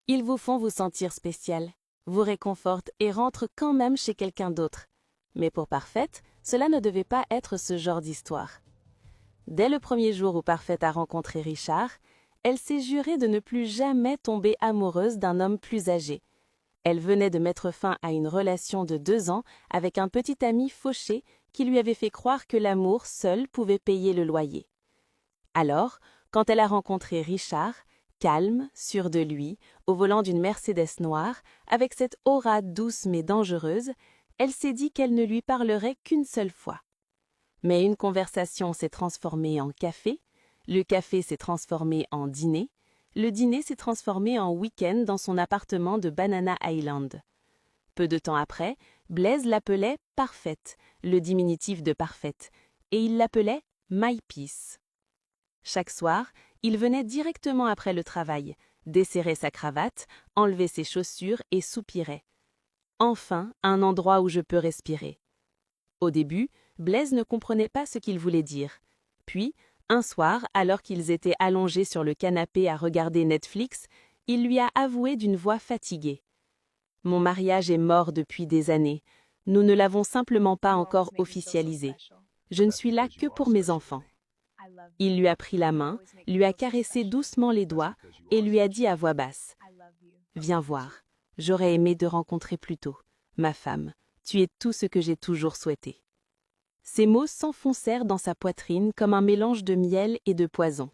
Ils vous font vous sentir spécial, vous réconfortent et rentrent quand même chez quelqu'un d'autre. Mais pour Parfaite, cela ne devait pas être ce genre d'histoire. Dès le premier jour où Parfaite a rencontré Richard, elle s'est jurée de ne plus jamais tomber amoureuse d'un homme plus âgé. Elle venait de mettre fin à une relation de 2 ans avec un petit ami fauché qui lui avait fait croire que l'amour seul pouvait payer le loyer. Alors, quand elle a rencontré Richard, calme, sûr de lui, au volant d'une Mercedes noire, avec cette aura douce mais dangereuse, elle s'est dit qu'elle ne lui parlerait qu'une seule fois. Mais une conversation s'est transformée en café, le café s'est transformé en dîner, le dîner s'est transformé en week-end dans son appartement de Banana Island. Peu de temps après, Blaise l'appelait Parfaite, le diminutif de Parfaite, et il l'appelait My Peace. Chaque soir, il venait directement après le travail, desserrait sa cravate, enlevait ses chaussures et soupirait. Enfin, un endroit où je peux respirer. Au début, Blaise ne comprenait pas ce qu'il voulait dire. Puis, un soir, alors qu'ils étaient allongés sur le canapé à regarder Netflix, il lui a avoué d'une voix fatiguée. « Mon mariage est mort depuis des années. Nous ne l'avons simplement pas encore officialisé. Je ne suis là que pour mes enfants. » Il lui a pris la main, lui a caressé doucement les doigts et lui a dit à voix basse « Viens voir, j'aurais aimé te rencontrer plus tôt. Ma femme, tu es tout ce que j'ai toujours souhaité. » Ces mots s'enfoncèrent dans sa poitrine comme un mélange de miel et de poison.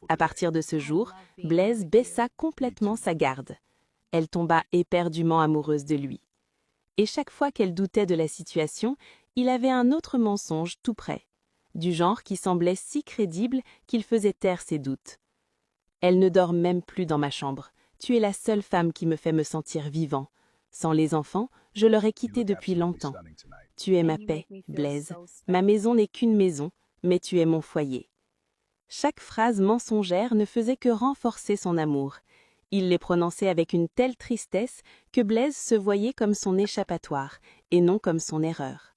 À partir de ce jour, Blaise baissa complètement sa garde. Elle tomba éperdument amoureuse de lui. Et chaque fois qu'elle doutait de la situation, il avait un autre mensonge tout près, du genre qui semblait si crédible qu'il faisait taire ses doutes. « Elle ne dort même plus dans ma chambre. Tu es la seule femme qui me fait me sentir vivant. Sans les enfants, je l'aurais quitté depuis longtemps. Tu es ma paix, Blaise. Ma maison n'est qu'une maison, mais tu es mon foyer. » Chaque phrase mensongère ne faisait que renforcer son amour. Il les prononçait avec une telle tristesse que Blaise se voyait comme son échappatoire, et non comme son erreur.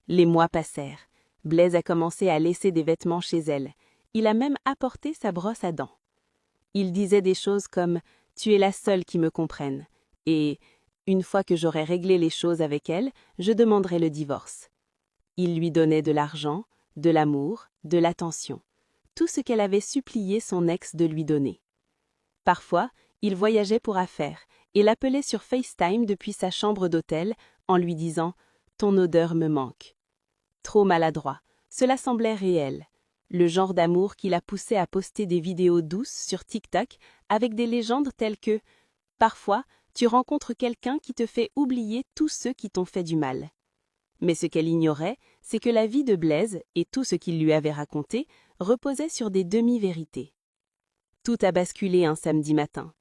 Les mois passèrent. Blaise a commencé à laisser des vêtements chez elle. Il a même apporté sa brosse à dents. Il disait des choses comme « Tu es la seule qui me comprenne » et « Une fois que j'aurai réglé les choses avec elle, je demanderai le divorce. » Il lui donnait de l'argent, de l'amour, de l'attention, tout ce qu'elle avait supplié son ex de lui donner. Parfois, il voyageait pour affaires et l'appelait sur FaceTime depuis sa chambre d'hôtel en lui disant « Ton odeur me manque ». Trop maladroit, cela semblait réel. Le genre d'amour qui l'a poussé à poster des vidéos douces sur TikTok avec des légendes telles que « Parfois, tu rencontres quelqu'un qui te fait oublier tous ceux qui t'ont fait du mal. » Mais ce qu'elle ignorait, c'est que la vie de Blaise et tout ce qu'il lui avait raconté reposait sur des demi-vérités. Tout a basculé un samedi matin.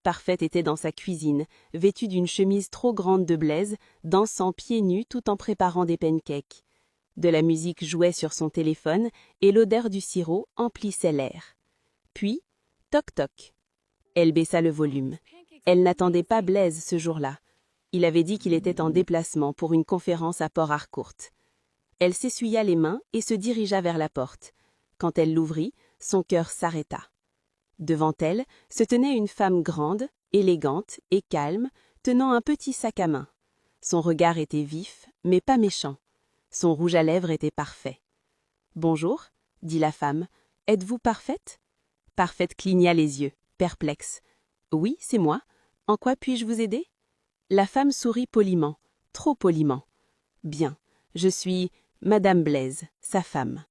Parfaite était dans sa cuisine, vêtue d'une chemise trop grande de Blaise, dansant pieds nus tout en préparant des pancakes. De la musique jouait sur son téléphone et l'odeur du sirop emplissait l'air. Puis, toc-toc. Elle baissa le volume. Elle n'attendait pas Blaise ce jour-là. Il avait dit qu'il était en déplacement pour une conférence à Port-Harcourt. Elle s'essuya les mains et se dirigea vers la porte. Quand elle l'ouvrit, son cœur s'arrêta. Devant elle se tenait une femme grande, élégante et calme, tenant un petit sac à main. Son regard était vif, mais pas méchant. Son rouge à lèvres était parfait. « Bonjour, » dit la femme. « Êtes-vous Parfaite ?» Parfaite cligna les yeux, perplexe. « Oui, c'est moi. En quoi puis-je vous aider ?» La femme sourit poliment, trop poliment. « Bien, je suis Madame Blaise, sa femme. »